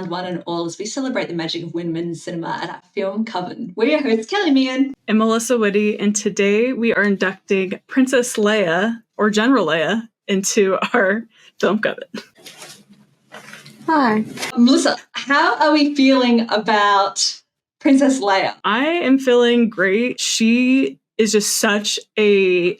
round one and all as we celebrate the magic of women's cinema at our Film Coven. We're your hosts, Kelli Mehan and Melissa Whitty, and today we are inducting Princess Leia, or General Leia, into our Film Coven. Hi. Melissa, how are we feeling about Princess Leia? I am feeling great. She is just such a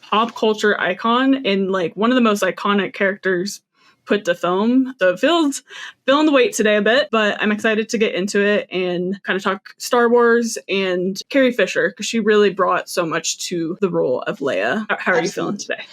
pop culture icon and like one of the most iconic characters put to film. So it feels feeling the weight today a bit, but I'm excited to get into it and kind of talk Star Wars and Carrie Fisher, because she really brought so much to the role of Leia. How are you feeling today?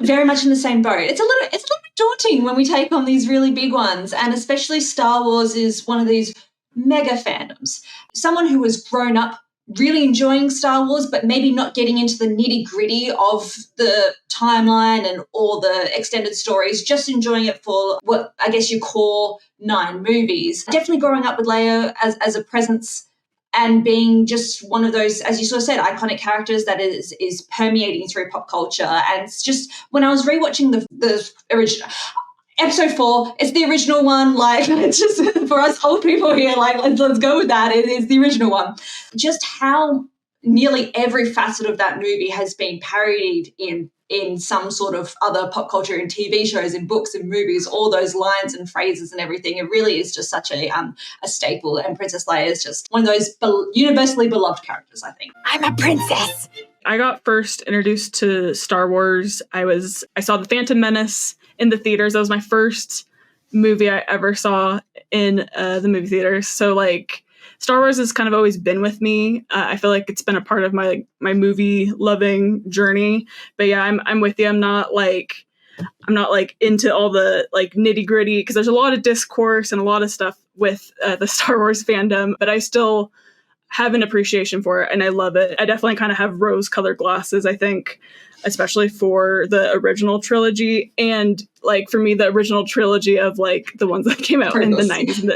Very much in the same boat. It's a little bit daunting when we take on these really big ones, and especially Star Wars is one of these mega fandoms. Someone who has grown up really enjoying Star Wars, but maybe not getting into the nitty-gritty of the timeline and all the extended stories, just enjoying it for what I guess you call 9 movies. Definitely growing up with Leia as a presence and being just one of those, as you sort of said, iconic characters that is permeating through pop culture. And it's just, when I was rewatching the original Episode 4, it's the original one. Like, it's just for us old people here, like, let's go with that. It's the original one. Just how nearly every facet of that movie has been parodied in some sort of other pop culture, in TV shows, in books, in movies, all those lines and phrases and everything. It really is just such a staple. And Princess Leia is just one of those universally beloved characters, I think. I'm a princess. I got first introduced to Star Wars. I saw The Phantom Menace in the theaters. That was my first movie I ever saw in the movie theaters. So like Star Wars has kind of always been with me. I feel like it's been a part of my movie loving journey. But yeah, I'm with you. I'm not like into all the like nitty gritty, because there's a lot of discourse and a lot of stuff with the Star Wars fandom, but I still have an appreciation for it and I love it. I definitely kind of have rose-colored glasses, I think, especially for the original trilogy, and like for me the original trilogy of like the ones that came out in the 90s and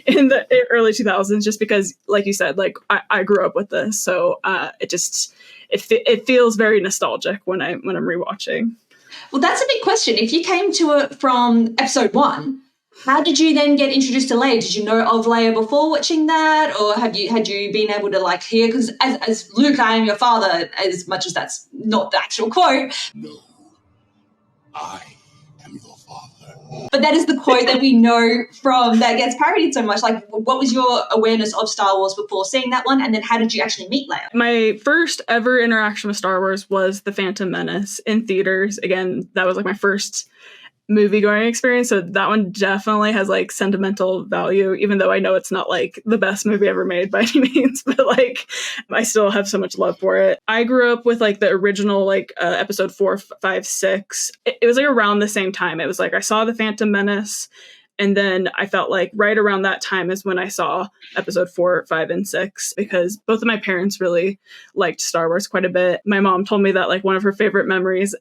in the early 2000s, just because like you said, like I grew up with this, so it feels very nostalgic when I'm rewatching. Well, that's a big question. If you came to it from episode 1, how did you then get introduced to Leia? Did you know of Leia before watching that, or had you been able to like hear? Because as Luke, I am your father, as much as that's not the actual quote. No, I am your father. But that is the quote that we know from that gets parodied so much. Like, what was your awareness of Star Wars before seeing that one, and then how did you actually meet Leia? My first ever interaction with Star Wars was The Phantom Menace in theaters. Again, that was like my first movie going experience, so that one definitely has like sentimental value, even though I know it's not like the best movie ever made by any means, but like I still have so much love for it. I grew up with like the original like episode 4, 5, 6. It was like around the same time. It was like I saw The Phantom Menace, and then I felt like right around that time is when I saw episode 4, 5, and 6, because both of my parents really liked Star Wars quite a bit. My mom told me that like one of her favorite memories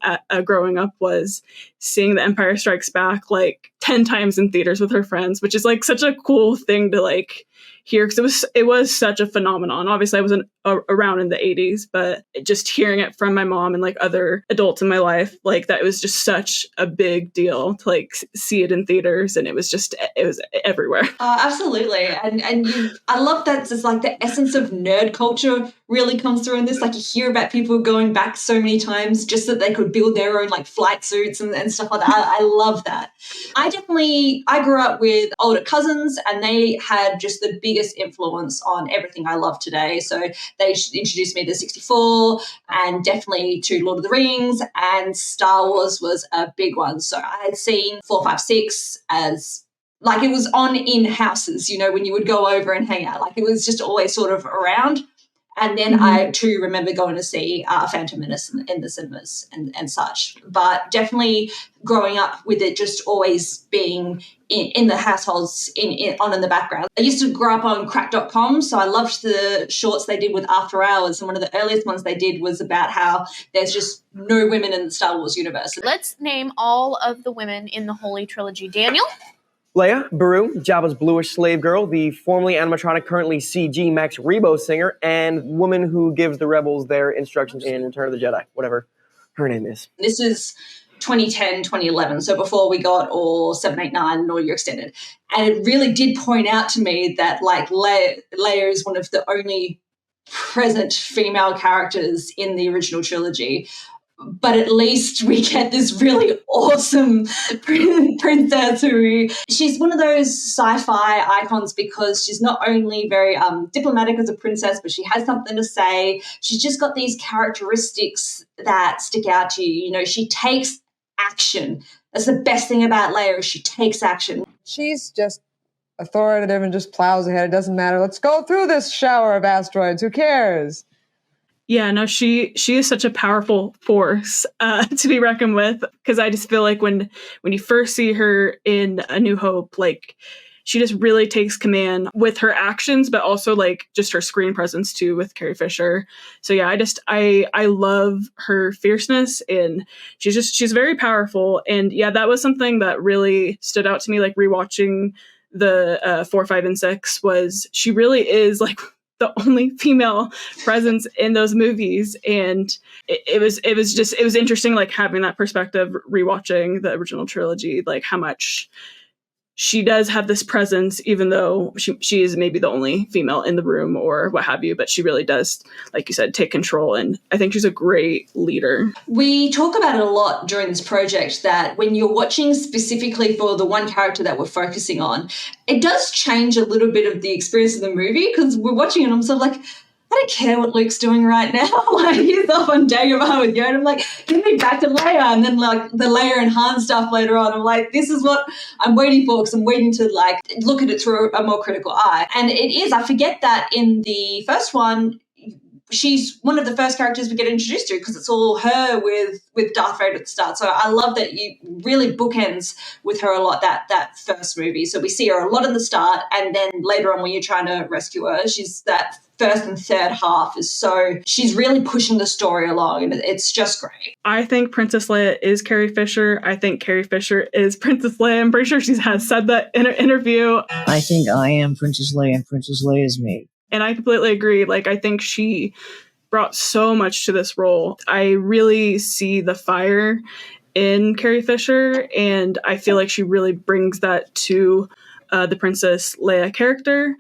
growing up was seeing The Empire Strikes Back like 10 times in theaters with her friends, which is like such a cool thing to like hear, because it was such a phenomenon. Obviously I wasn't around in the 80s, but just hearing it from my mom and like other adults in my life, like that was just such a big deal to like see it in theaters, and it was everywhere. Absolutely. And I love that it's like the essence of nerd culture really comes through in this. Like you hear about people going back so many times just that they could build their own like flight suits and stuff like that. I love that. I grew up with older cousins, and they had just the biggest influence on everything I love today. So they introduced me to 64 and definitely to Lord of the Rings, and Star Wars was a big one. So I had seen 4, 5, 6 as like it was on in houses, you know, when you would go over and hang out. Like it was just always sort of around. And then I too remember going to see Phantom Menace in the cinemas and such. But definitely growing up with it just always being in the households, on in the background. I used to grow up on crack.com, so I loved the shorts they did with After Hours. And one of the earliest ones they did was about how there's just no women in the Star Wars universe. Let's name all of the women in the Holy Trilogy. Daniel? Leia, Beru, Jabba's bluish slave girl, the formerly animatronic, currently CG Max Rebo singer, and woman who gives the rebels their instructions in Return of the Jedi, whatever her name is. This is 2010, 2011, so before we got all 7, 8, 9 and all your extended. And it really did point out to me that like Leia is one of the only present female characters in the original trilogy. But at least we get this really awesome princess who she's one of those sci-fi icons because she's not only very diplomatic as a princess, but she has something to say. She's just got these characteristics that stick out to you. You know, she takes action. That's the best thing about Leia, is she takes action. She's just authoritative and just plows ahead. It doesn't matter. Let's go through this shower of asteroids. Who cares? Yeah, no, she is such a powerful force to be reckoned with, because I just feel like when you first see her in A New Hope, like she just really takes command with her actions, but also like just her screen presence too with Carrie Fisher. So yeah, I love her fierceness, and she's very powerful. And yeah, that was something that really stood out to me, like rewatching the 4, 5, and 6, was she really is like the only female presence in those movies. And it was interesting, like having that perspective, rewatching the original trilogy, like how much she does have this presence, even though she is maybe the only female in the room or what have you, but she really does, like you said, take control. And I think she's a great leader. We talk about it a lot during this project, that when you're watching specifically for the one character that we're focusing on, it does change a little bit of the experience of the movie, because we're watching it and I'm sort of like, I don't care what Luke's doing right now. Like, he's off on Dagobah with Yoda. I'm like, give me back to Leia. And then like the Leia and Han stuff later on, I'm like, this is what I'm waiting for, because I'm waiting to like look at it through a more critical eye. And it is, I forget that in the first one, she's one of the first characters we get introduced to, because it's all her with Darth Vader at the start. So I love that you really bookends with her a lot, that first movie. So we see her a lot in the start, and then later on when you're trying to rescue her, she's that first and third half is so, she's really pushing the story along, and it's just great. I think Princess Leia is Carrie Fisher. I think Carrie Fisher is Princess Leia. I'm pretty sure she has said that in an interview. I think I am Princess Leia and Princess Leia is me. And I completely agree. Like, I think she brought so much to this role. I really see the fire in Carrie Fisher, and I feel like she really brings that to the Princess Leia character.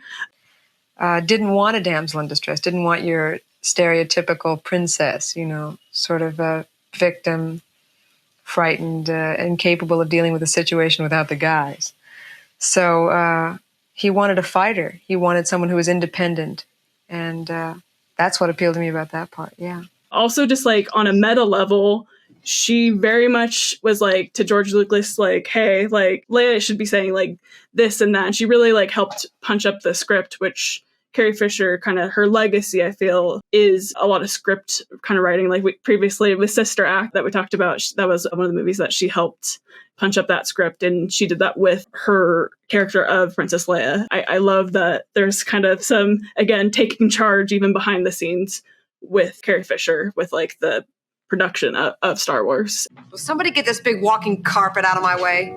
Didn't want a damsel in distress, didn't want your stereotypical princess, you know, sort of a victim, frightened, incapable of dealing with the situation without the guys. So he wanted a fighter. He wanted someone who was independent. And that's what appealed to me about that part, yeah. Also, just like on a meta level, she very much was like to George Lucas, like, hey, like Leia should be saying like this and that. And she really like helped punch up the script, which Carrie Fisher, kind of her legacy, I feel, is a lot of script kind of writing. Like previously with Sister Act that we talked about, that was one of the movies that she helped punch up that script, and she did that with her character of Princess Leia. I love that there's kind of some, again, taking charge even behind the scenes with Carrie Fisher, with like the production of Star Wars. Will somebody get this big walking carpet out of my way?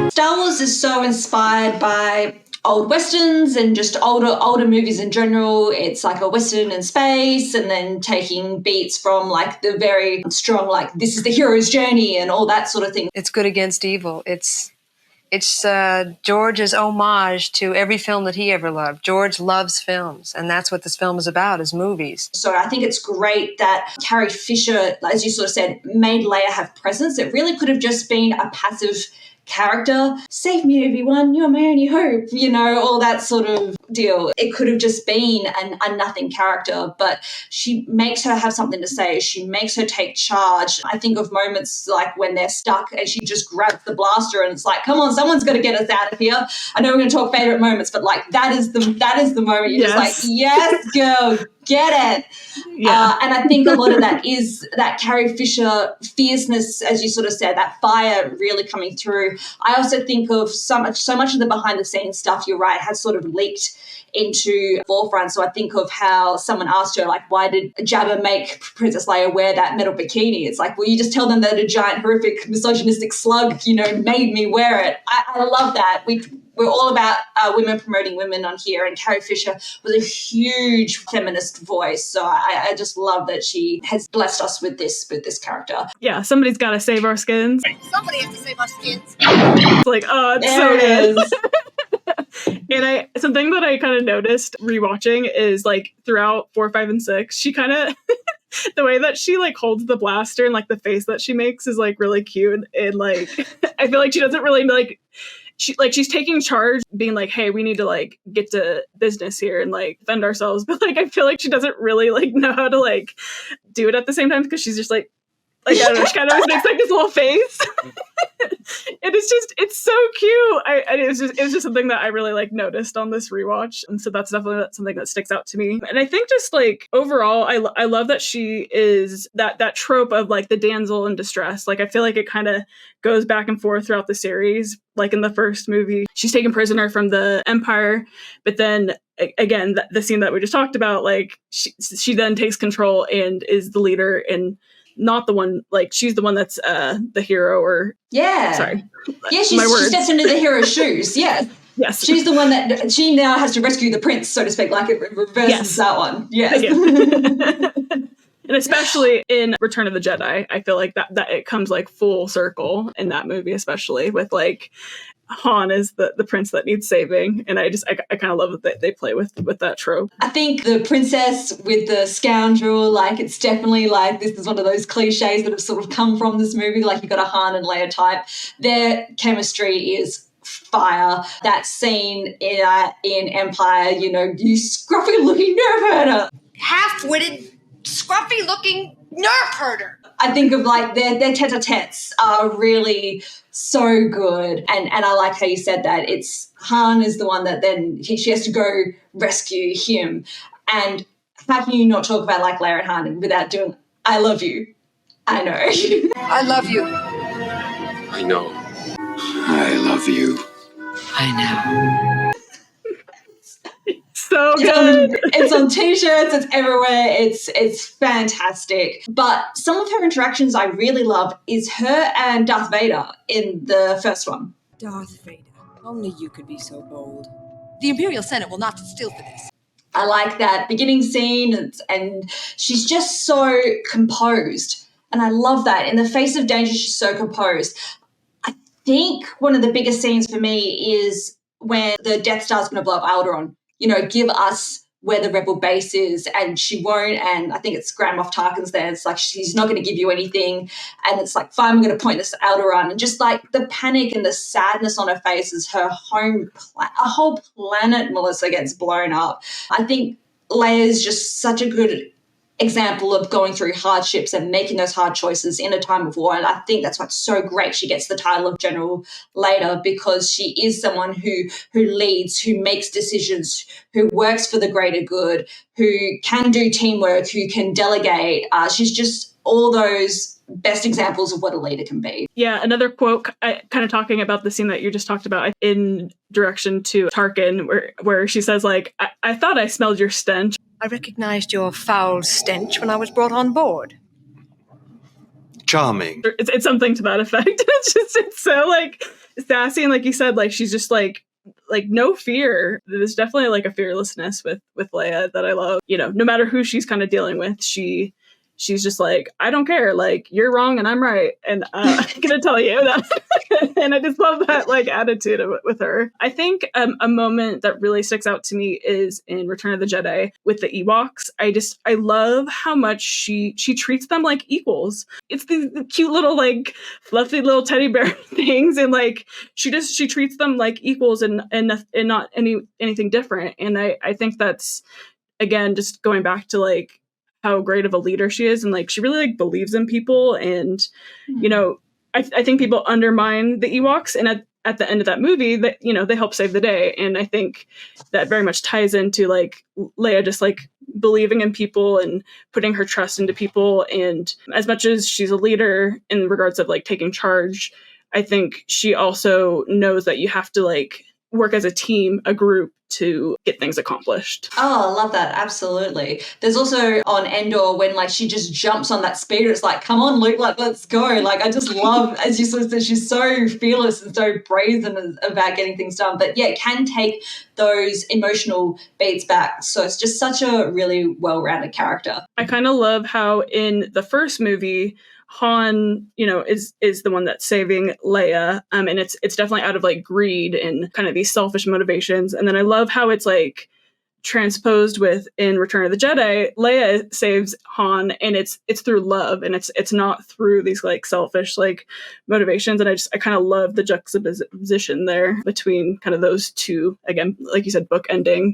Star Wars is so inspired by old westerns and just older movies in general. It's like a western in space, and then taking beats from like the very strong, like this is the hero's journey and all that sort of thing. It's good against evil. It's George's homage to every film that he ever loved. George loves films, and that's what this film is about, is movies. So I think it's great that Carrie Fisher, as you sort of said, made Leia have presence. It really could have just been a passive character. Save me, everyone, you're my only hope, you know, all that sort of deal. It could have just been a nothing character, but she makes her have something to say. She makes her take charge. I think of moments like when they're stuck and she just grabs the blaster and it's like, come on, someone's got to get us out of here. I know we're going to talk favorite moments, but like that is the moment you're just like, yes, girl, get it. Yeah. And I think a lot of that is that Carrie Fisher fierceness, as you sort of said, that fire really coming through. I also think of so much of the behind the scenes stuff, you're right, has sort of leaked into forefront. So I think of how someone asked her, like, why did Jabba make Princess Leia wear that metal bikini? It's like, well, you just tell them that a giant, horrific, misogynistic slug, you know, made me wear it. I love that. we're all about women promoting women on here, and Carrie Fisher was a huge feminist voice. So I just love that she has blessed us with this character. Yeah, somebody's got to save our skins. Somebody has to save our skins. It's like, oh, it's There it is. And something that I kind of noticed rewatching is like throughout 4, 5, and 6, she kind of the way that she like holds the blaster and like the face that she makes is like really cute, and like I feel like she doesn't really like she's taking charge, being like, hey, we need to like get to business here and like defend ourselves, but like I feel like she doesn't really like know how to like do it at the same time, because she's just like I don't know, she kind of always makes like this little face. And it's so cute. It was just something that I really like noticed on this rewatch, and so that's definitely something that sticks out to me. And I think just like overall, I love that she is that trope of like the damsel in distress. Like I feel like it kind of goes back and forth throughout the series. Like in the first movie, she's taken prisoner from the Empire, but then again, the scene that we just talked about, like she then takes control and is the leader, and not the one, like she's the one that's the hero, or sorry, yeah, she steps into the hero's shoes. Yes, she's the one that she now has to rescue the prince, so to speak. Like it reverses that one. Yes. And especially in Return of the Jedi, I feel like that it comes like full circle in that movie, especially with like Han is the prince that needs saving, and I kind of love that they play with that trope. I think the princess with the scoundrel, like it's definitely like this is one of those cliches that have sort of come from this movie. Like you've got a Han and Leia type. Their chemistry is fire. That scene in Empire, you scruffy looking nerve herder, Half-witted, scruffy-looking nerve herder. I think of like their tete-a-tetes are really so good, and I like how you said that. It's Han is the one that then she has to go rescue him, and how can you not talk about like Leia and Han without doing I love you? I know. I love you. I know. I love you. I know. So good. It's on t-shirts, it's everywhere, it's fantastic. But some of her interactions I really love is her and Darth Vader in the first one. Darth Vader, only you could be so bold. The Imperial Senate will not sit still for this. I like that beginning scene, and she's just so composed. And I love that. In the face of danger, she's so composed. I think one of the biggest scenes for me is when the Death Star's going to blow up Alderaan. Give us where the rebel base is, and she won't. And I think it's Grand Moff Tarkin's there. It's like, she's not going to give you anything. And it's like, fine, we're going to point this at Alderaan. And just like the panic and the sadness on her face as her a whole planet, Melissa, gets blown up. I think Leia's just such a good example of going through hardships and making those hard choices in a time of war. And I think that's why it's so great she gets the title of general later, because she is someone who leads, who makes decisions, who works for the greater good, who can do teamwork, who can delegate. She's just all those best examples of what a leader can be. Yeah, another quote kind of talking about the scene that you just talked about in direction to Tarkin, where she says, like, I thought I smelled your stench. I recognized your foul stench when I was brought on board. Charming. It's something to that effect. It's so like sassy, and like you said, like she's just like no fear. There's definitely like a fearlessness with Leia that I love. No matter who she's kind of dealing with, she's just like, I don't care, like you're wrong and I'm right, and I'm gonna tell you that. And I just love that like attitude with her. I think a moment that really sticks out to me is in Return of the Jedi with the Ewoks. I love how much she treats them like equals. It's the cute little like fluffy little teddy bear things, and like she treats them like equals and not anything different. And I think that's, again, just going back to like how great of a leader she is, and like she really like believes in people. And I think people undermine the Ewoks, and at the end of that movie that they help save the day. And I think that very much ties into like Leia just like believing in people and putting her trust into people. And as much as she's a leader in regards of like taking charge, I think she also knows that you have to like, work as a team, a group, to get things accomplished. Oh, I love that. Absolutely. There's also on Endor when like she just jumps on that speeder. It's like, come on, Luke, like, let's go. Like, I just love, as you sort of said, she's so fearless and so brazen about getting things done. But yeah, it can take those emotional beats back. So it's just such a really well-rounded character. I kind of love how in the first movie, Han, is the one that's saving Leia, and it's definitely out of like greed and kind of these selfish motivations. And then I love how it's like transposed with in Return of the Jedi. Leia saves Han, and it's through love, and it's not through these like selfish like motivations. And I kind of love the juxtaposition there between kind of those two, again, like you said, bookending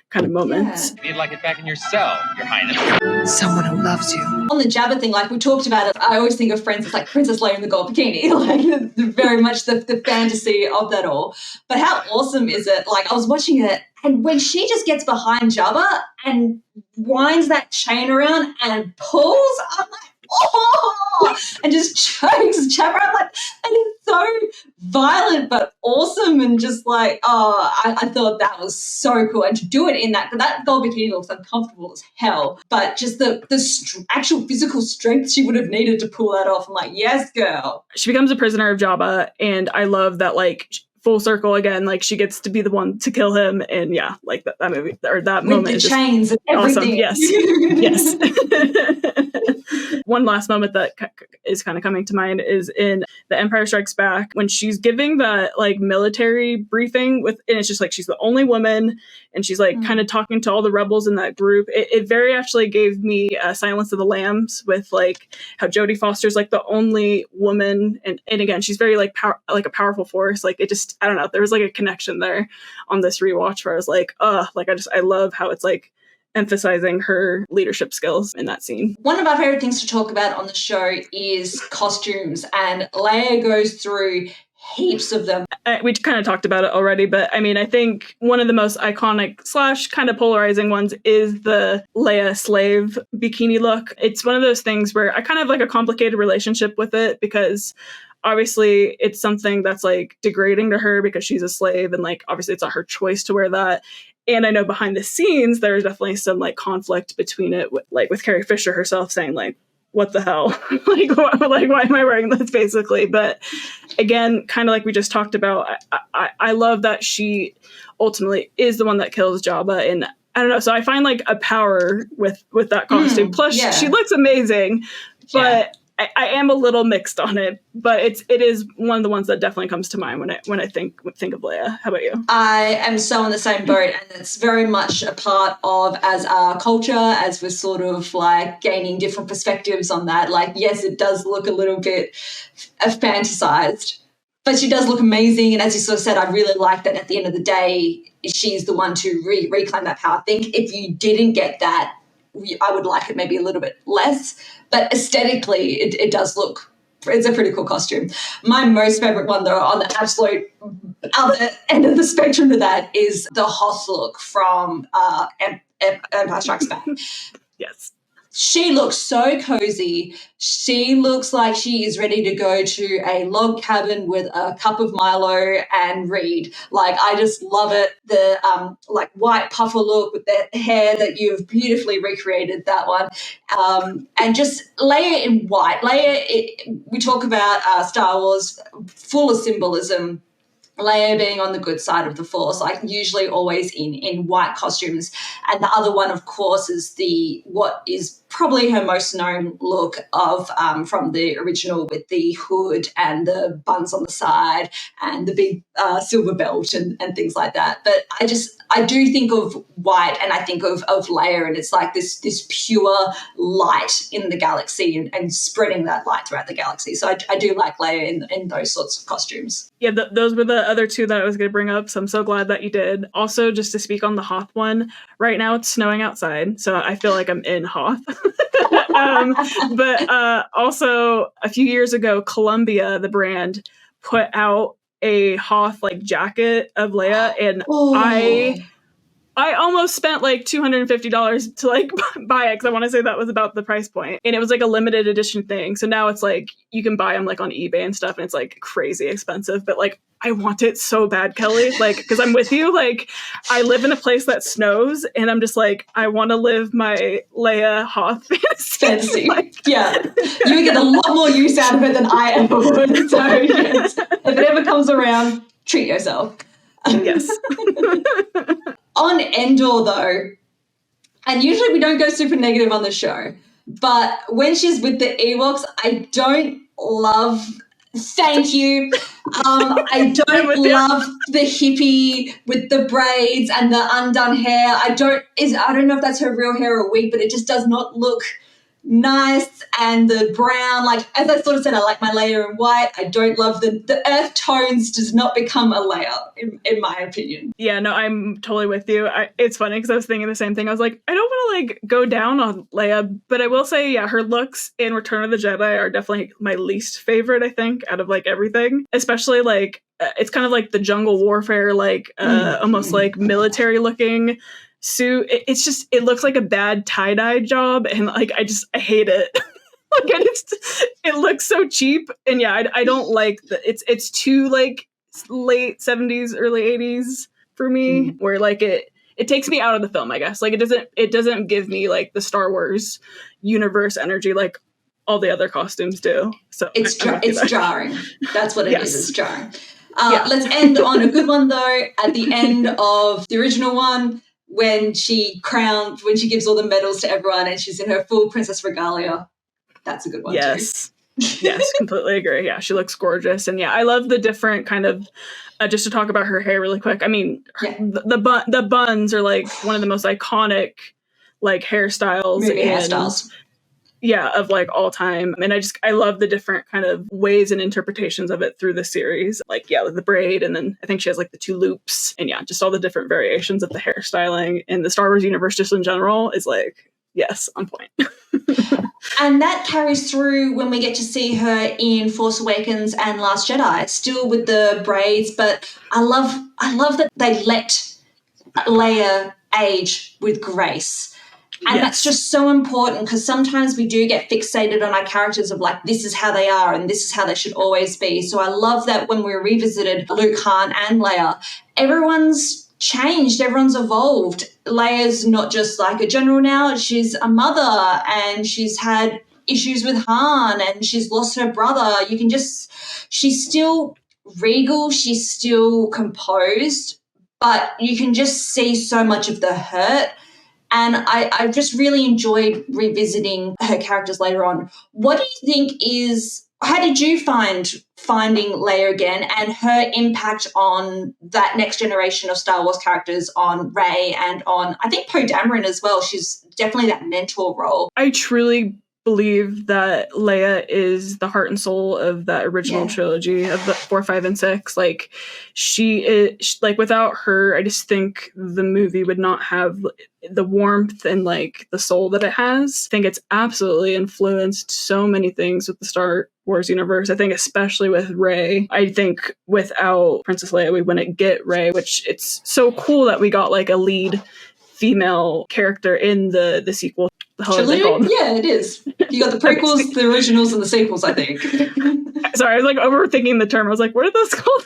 kind of moments. You'd like it back in your cell, Your Highness. Someone who loves you. On the Jabba thing, like we talked about it, I always think of Friends as like Princess Leia in the gold bikini, like very much the fantasy of that all. But how awesome is it? Like I was watching it, and when she just gets behind Jabba and winds that chain around and pulls, I'm like, oh, and just chokes Jabba. I'm like, and it's so violent but awesome, and just like, I thought that was so cool. And to do it in that gold bikini looks uncomfortable as hell, but just the actual physical strength she would have needed to pull that off. I'm like, yes, girl. She becomes a prisoner of Jabba, and I love that, like, full circle again, like she gets to be the one to kill him, and yeah, like that movie or that with moment the is chains and everything. Awesome. Yes. One last moment that is kind of coming to mind is in The Empire Strikes Back when she's giving that like military briefing and it's just like she's the only woman, and she's like kind of talking to all the rebels in that group. It very actually gave me Silence of the Lambs, with like how Jodie Foster's like the only woman, and again she's very like like a powerful force. Like it just, I don't know, there was like a connection there on this rewatch where I was like, I love how it's like emphasizing her leadership skills in that scene. One of our favorite things to talk about on the show is costumes, and Leia goes through heaps of them. We kind of talked about it already, but I mean, I think one of the most iconic / kind of polarizing ones is the Leia slave bikini look. It's one of those things where I kind of have like a complicated relationship with it, because obviously it's something that's like degrading to her because she's a slave, and like obviously it's not her choice to wear that. And I know behind the scenes there's definitely some like conflict between it, with Carrie Fisher herself saying like, what the hell? Why am I wearing this, basically? But again, kind of like we just talked about, I love that she ultimately is the one that kills Jabba, and I don't know. So I find like a power with that costume. Plus, she looks amazing, but I am a little mixed on it. But it is one of the ones that definitely comes to mind when I think of Leia. How about you? I am so on the same boat, and it's very much a part of as our culture, as we're sort of like gaining different perspectives on that. Like, yes, it does look a little bit fantasized, but she does look amazing. And as you sort of said, I really like that at the end of the day, she's the one to reclaim that power. I think if you didn't get that, I would like it maybe a little bit less, but aesthetically it does look, it's a pretty cool costume. My most favorite one, though, on the absolute other end of the spectrum to that, is the Hoth look from Empire Strikes Back. Yes. She looks so cozy. She looks like she is ready to go to a log cabin with a cup of Milo and read. Like, I just love it. The like white puffer look with the hair that you've beautifully recreated, that one. And just Leia in white. We talk about Star Wars, full of symbolism. Leia being on the good side of the Force, like usually always in white costumes. And the other one, of course, is what is probably her most known look of from the original, with the hood and the buns on the side and the big silver belt and things like that. But I do think of white, and I think of Leia, and it's like this pure light in the galaxy and spreading that light throughout the galaxy. So I do like Leia in those sorts of costumes. Yeah, those were the other two that I was going to bring up, so I'm so glad that you did. Also, just to speak on the Hoth one, right now it's snowing outside, so I feel like I'm in Hoth. But also, a few years ago, Columbia, the brand, put out a Hoth like jacket of Leia, and I almost spent like $250 to like buy it, because I want to say that was about the price point, and it was like a limited edition thing. So now it's like you can buy them like on eBay and stuff, and it's like crazy expensive. But like I want it so bad, Kelly. Like, because I'm with you. Like, I live in a place that snows, and I'm just like, I want to live my Leia Hoth fantasy. Like, yeah, you would get a lot more use out of it than I ever would. So yes, if it ever comes around, treat yourself. Yes. On Endor, though, and usually we don't go super negative on the show, but when she's with the Ewoks, I don't love. Thank you. I don't love the hippie with the braids and the undone hair. I don't know if that's her real hair or wig, but it just does not look nice. And the brown, like as I sort of said, I like my Leia in white. I don't love the earth tones. Does not become a Leia, in my opinion. Yeah, no, I'm totally with you. It's funny because I was thinking the same thing. I was like, I don't want to like go down on Leia, but I will say, yeah, her looks in Return of the Jedi are definitely my least favorite, I think, out of like everything. Especially like it's kind of like the jungle warfare, like almost like military looking suit. It looks like a bad tie-dye job, and like I hate it. Like it looks so cheap, and yeah, I don't like it's too like late 70s, early 80s for me, where like it takes me out of the film, I guess. Like it doesn't give me like the Star Wars universe energy like all the other costumes do. So it's jarring. That's what it is. It's jarring. Yeah. Let's end on a good one though. At the end of the original one, when she gives all the medals to everyone and she's in her full princess regalia, that's a good one too. Yes, completely agree. Yeah, she looks gorgeous. And yeah, I love the different kind of, just to talk about her hair really quick. I mean, the buns are like one of the most iconic like hairstyles. Hairstyles. Yeah, of like all time. And I love the different kind of ways and interpretations of it through the series. Like, yeah, with the braid, and then I think she has like the 2 loops, and yeah, just all the different variations of the hairstyling in the Star Wars universe just in general is like, yes, on point. And that carries through when we get to see her in Force Awakens and Last Jedi, still with the braids, but I love that they let Leia age with grace. And that's just so important, because sometimes we do get fixated on our characters of like, this is how they are and this is how they should always be. So I love that when we revisited Luke, Han and Leia, everyone's changed, everyone's evolved. Leia's not just like a general now, she's a mother, and she's had issues with Han, and she's lost her brother. She's still regal, she's still composed, but you can just see so much of the hurt. And I just really enjoyed revisiting her characters later on. What do you think how did you find finding Leia again and her impact on that next generation of Star Wars characters, on Rey and on, I think, Poe Dameron as well? She's definitely that mentor role. I truly believe that Leia is the heart and soul of that original trilogy of the 4, 5, and 6. Like, she is, like, without her, I just think the movie would not have the warmth and like the soul that it has. I think it's absolutely influenced so many things with the Star Wars universe. I think especially with Rey. I think without Princess Leia, we wouldn't get Rey, which it's so cool that we got like a lead female character in the sequel. Trilogy? Yeah, it is. You got the prequels, the originals, and the sequels, I think. Sorry, I was like overthinking the term. I was like, what are those called?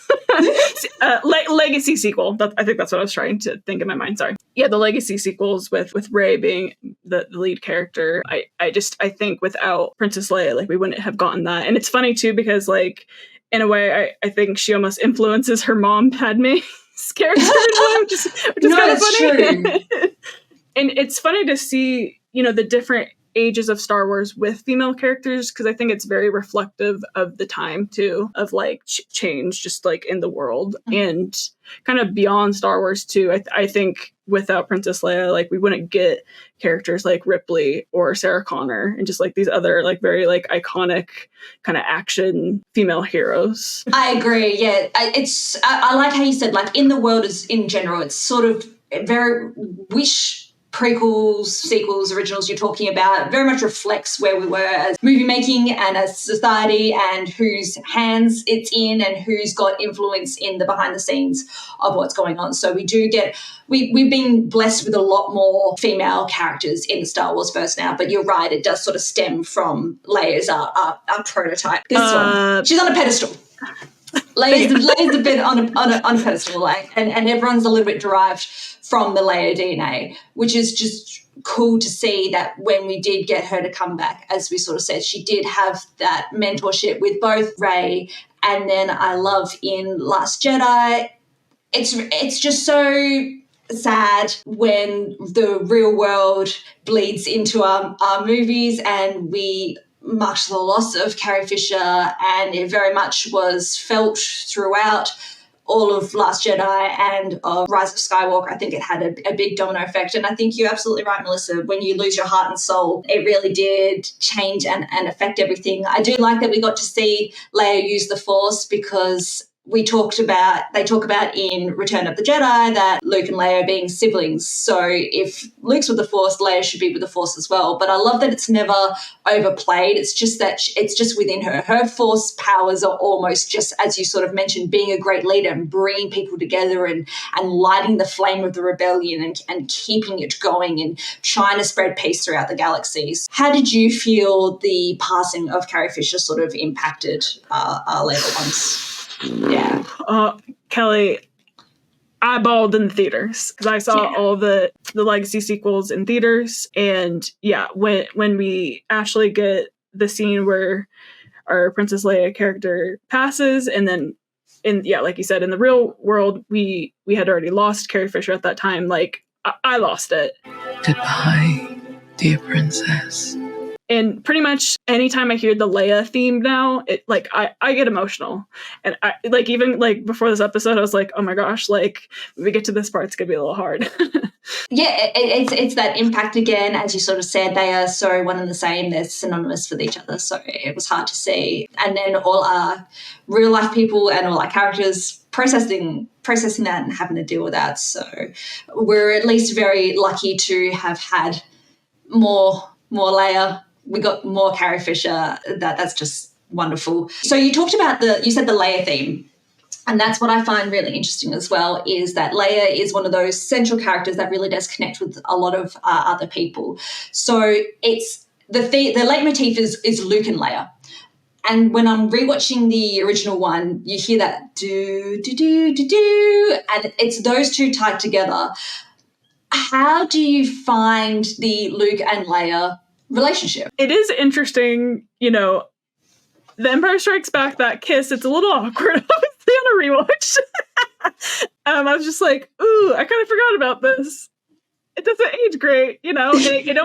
Legacy sequel. I think that's what I was trying to think in my mind. Sorry. Yeah, the legacy sequels with Rey being the lead character. I think without Princess Leia, like, we wouldn't have gotten that. And it's funny too, because like, in a way, I think she almost influences her mom, Padme's character, which is kind of funny. True. And it's funny to see, the different ages of Star Wars with female characters, because I think it's very reflective of the time too, of like change just like in the world and kind of beyond Star Wars too. I think without Princess Leia, like, we wouldn't get characters like Ripley or Sarah Connor and just like these other like very like iconic kind of action female heroes. I agree. Yeah, I like how you said, like, in the world as in general, it's sort of very which prequels, sequels, originals you're talking about very much reflects where we were as movie making and as society, and whose hands it's in and who's got influence in the behind the scenes of what's going on. So we've been blessed with a lot more female characters in the Star Wars verse now, but you're right, it does sort of stem from Leia's our prototype. This one, she's on a pedestal. Leia's a bit on a pedestal, like, and everyone's a little bit derived from the Leia DNA, which is just cool to see that when we did get her to come back, as we sort of said, she did have that mentorship with both Rey, and then I love in Last Jedi. It's just so sad when the real world bleeds into our movies, and we marked the loss of Carrie Fisher, and it very much was felt throughout all of Last Jedi and of Rise of Skywalker. I think it had a big domino effect. And I think you're absolutely right, Melissa. When you lose your heart and soul, it really did change and affect everything. I do like that we got to see Leia use the Force, because they talk about in Return of the Jedi that Luke and Leia are being siblings. So if Luke's with the Force, Leia should be with the Force as well. But I love that it's never overplayed. It's just that it's just within her. Her Force powers are almost just, as you sort of mentioned, being a great leader and bringing people together and lighting the flame of the rebellion and keeping it going and trying to spread peace throughout the galaxies. How did you feel the passing of Carrie Fisher sort of impacted our later ones? Yeah. Kelly, I bawled in the theaters because I saw all the Legacy sequels in theaters, and when we actually get the scene where our Princess Leia character passes, and then like you said, in the real world we had already lost Carrie Fisher at that time. Like I lost it. Goodbye, dear princess. And pretty much anytime I hear the Leia theme now, I get emotional. And I even before this episode, I was like, oh my gosh, when we get to this part, it's gonna be a little hard. Yeah, it's that impact again, as you sort of said. They are so one and the same. They're synonymous with each other, so it was hard to see. And then all our real life people and all our characters processing that and having to deal with that. So we're at least very lucky to have had more Leia. We got more Carrie Fisher. That's just wonderful. So you said the Leia theme. And that's what I find really interesting as well, is that Leia is one of those central characters that really does connect with a lot of other people. So it's the leitmotif is Luke and Leia. And when I'm rewatching the original one, you hear that do, do, do, do, do, and it's those two tied together. How do you find the Luke and Leia relationship? It is interesting, The Empire Strikes Back, that kiss, it's a little awkward, obviously, on a rewatch. I was just like, ooh, I kind of forgot about this. It doesn't age great, It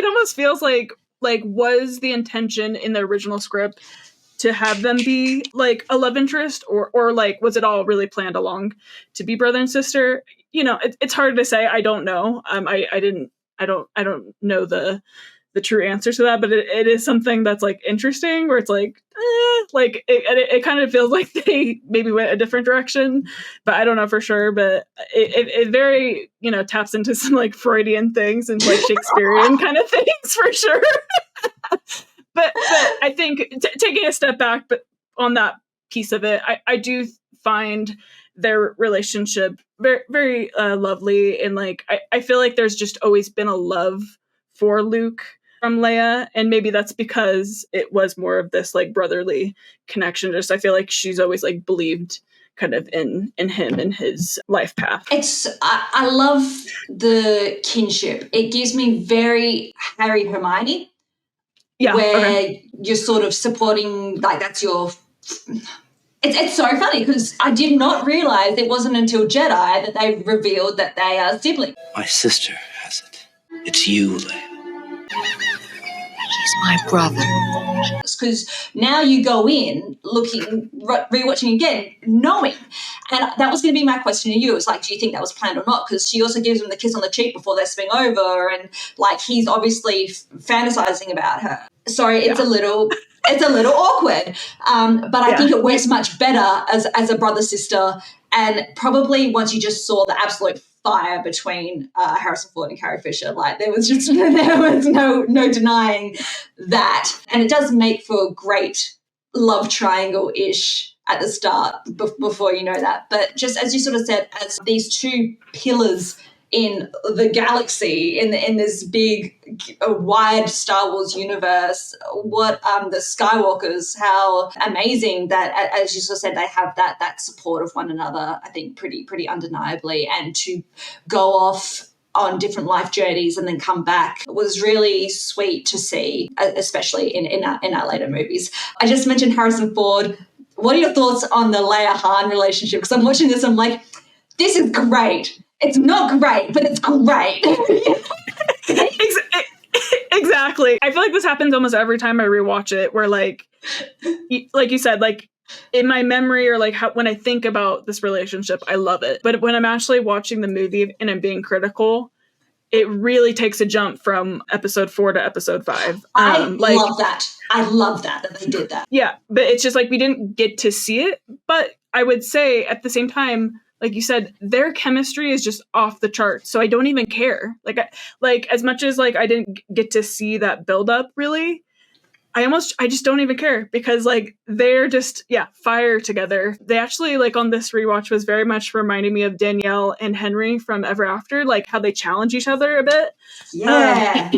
almost feels like was the intention in the original script to have them be like a love interest, or was it all really planned along to be brother and sister? It's hard to say. I don't know. I don't know the true answer to that, but it is something that's interesting, where it's it kind of feels like they maybe went a different direction, but I don't know for sure. But it very taps into some Freudian things and Shakespearean kind of things for sure. but I think taking a step back, but on that piece of it, I do find their relationship very, very lovely, and I feel like there's just always been a love for Luke from Leia, and maybe that's because it was more of this brotherly connection. Just I feel like she's always believed kind of in him and his life path. I love the kinship. It gives me very Harry Hermione, where you're sort of supporting, that's your. It's so funny because I did not realize it wasn't until Jedi that they revealed that they are siblings. My sister has it. It's you, Leia. He's my brother. Because now you go in looking, rewatching again, knowing. And that was going to be my question to you. It's do you think that was planned or not? Because she also gives him the kiss on the cheek before they swing over, and he's obviously fantasizing about her. Sorry, it's a little awkward. But I think it works much better as a brother-sister. And probably once you just saw the absolute fire between Harrison Ford and Carrie Fisher, there was no denying that. And it does make for a great love triangle-ish at the start before you know that. But just as you sort of said, as these two pillars in the galaxy, in this big, wide Star Wars universe. What the Skywalkers, how amazing that, as you sort of said, they have that support of one another. I think pretty undeniably, and to go off on different life journeys and then come back was really sweet to see, especially in our later movies. I just mentioned Harrison Ford. What are your thoughts on the Leia Han relationship? Because I'm watching this, I'm like, this is great. It's not great, but it's great. Exactly. I feel like this happens almost every time I rewatch it, where like you said, like in my memory or like when I think about this relationship, I love it. But when I'm actually watching the movie and I'm being critical, it really takes a jump from episode 4 to episode 5. I love that. I love that they did that. Yeah, but it's just like we didn't get to see it. But I would say at the same time, like you said, their chemistry is just off the charts. So I don't even care. Like as much as like I didn't get to see that build up really, I just don't even care, because like they're just fire together. They actually, like on this rewatch, was very much reminding me of Danielle and Henry from Ever After, like how they challenge each other a bit. Yeah.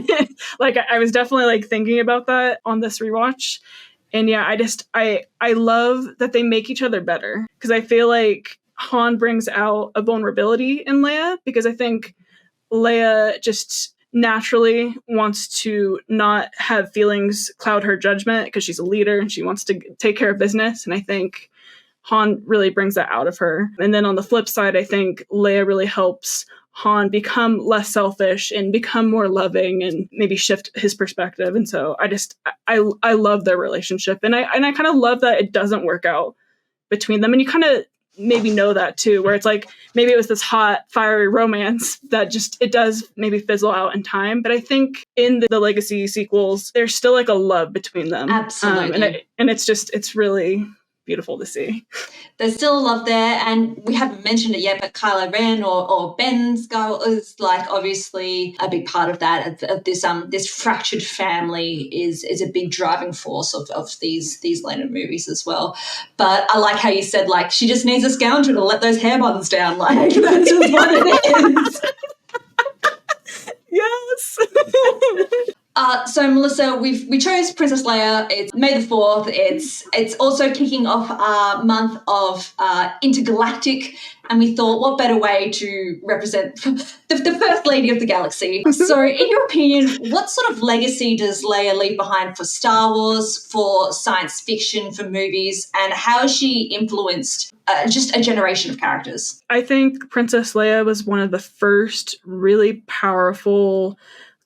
Like I was definitely like thinking about that on this rewatch. And yeah, I love that they make each other better, because I feel like Han brings out a vulnerability in Leia, because I think Leia just naturally wants to not have feelings cloud her judgment, because she's a leader and she wants to take care of business. And I think Han really brings that out of her. And then on the flip side, I think Leia really helps Han become less selfish and become more loving and maybe shift his perspective. And so I love their relationship. And I kind of love that it doesn't work out between them. And you kind of maybe know that too, where it's like maybe it was this hot, fiery romance that just it does maybe fizzle out in time. But I think in the Legacy sequels, there's still like a love between them. Absolutely. And it's really beautiful to see. There's still a love there, and we haven't mentioned it yet, but Kylo Ren or Ben Skywalker is like obviously a big part of that. Of this fractured family is a big driving force of these later movies as well. But I like how you said, like, she just needs a scoundrel to let those hair buttons down. Like, that's just what it is. Yes. So Melissa, we chose Princess Leia. It's May the 4th. It's also kicking off our month of intergalactic, and we thought, what better way to represent the first lady of the galaxy? So, in your opinion, what sort of legacy does Leia leave behind for Star Wars, for science fiction, for movies, and how has she influenced just a generation of characters? I think Princess Leia was one of the first really powerful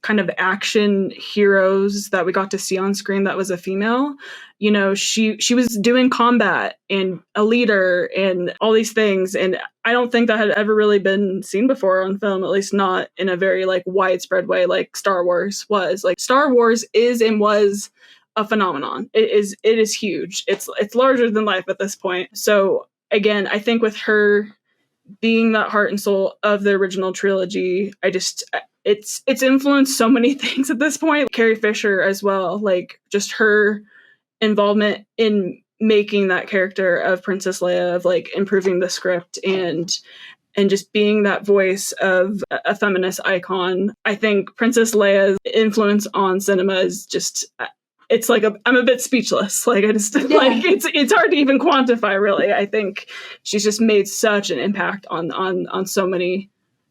kind of action heroes that we got to see on screen that was a female. You know, she was doing combat and a leader and all these things, and I don't think that had ever really been seen before on film, at least not in a very like widespread way like Star Wars was. Like Star Wars is and was a phenomenon. It is huge. It's larger than life at this point. So again, I think with her being that heart and soul of the original trilogy, it's influenced so many things at this point. Carrie Fisher as well, like just her involvement in making that character of Princess Leia, of like improving the script and just being that voice of a feminist icon. I think Princess Leia's influence on cinema is just, it's like I'm a bit speechless. Like like it's hard to even quantify really. I think she's just made such an impact on so many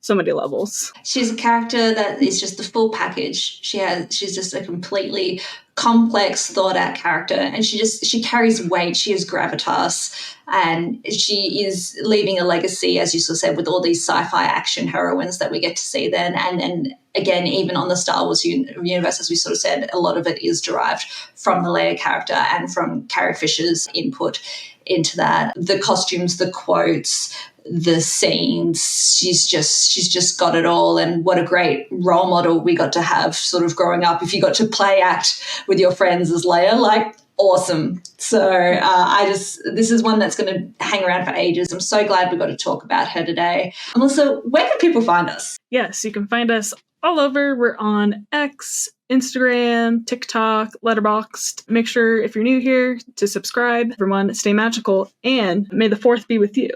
levels. She's a character that is just the full package. She's just a completely complex, thought out character, and she carries weight. She has gravitas, and she is leaving a legacy, as you sort of said, with all these sci-fi action heroines that we get to see then. And again, even on the Star Wars universe, as we sort of said, a lot of it is derived from the Leia character and from Carrie Fisher's input into that. The costumes, the quotes, the scenes, she's just got it all. And what a great role model we got to have sort of growing up. If you got to play act with your friends as Leia, like, awesome. So this is one that's going to hang around for ages. I'm so glad we got to talk about her today. Melissa, where can people find us? Yes, you can find us all over. We're on X, Instagram, TikTok, Letterboxd. Make sure, if you're new here, to subscribe. Everyone, stay magical, and may the 4th be with you.